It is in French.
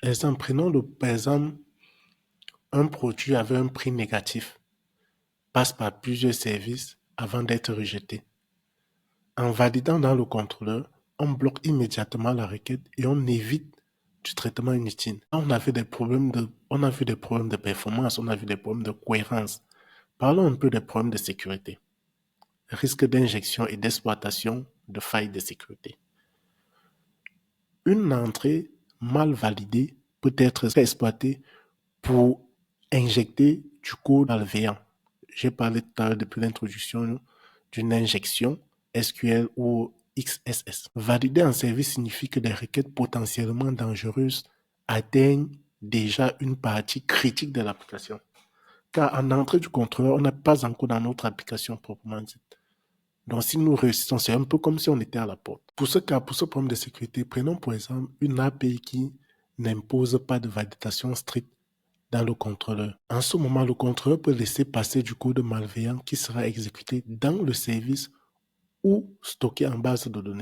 Exemple, par exemple, un produit avec un prix négatif passe par plusieurs services avant d'être rejeté. En validant dans le contrôleur, on bloque immédiatement la requête et on évite du traitement inutile. On a vu des problèmes de performance, on a vu des problèmes de cohérence. Parlons un peu des problèmes de sécurité. Risque d'injection et d'exploitation de failles de sécurité. Une entrée mal validée peut être exploitée pour injecter du code malveillant. J'ai parlé tout à l'heure depuis l'introduction d'une injection SQL ou XSS. Valider un service signifie que des requêtes potentiellement dangereuses atteignent déjà une partie critique de l'application. Car en entrée du contrôleur, on n'est pas encore dans notre application proprement dite. Donc, si nous réussissons, c'est un peu comme si on était à la porte. Pour ce cas, pour ce problème de sécurité, prenons pour exemple une API qui n'impose pas de validation stricte dans le contrôleur. En ce moment, le contrôleur peut laisser passer du code malveillant qui sera exécuté dans le service ou stocké en base de données.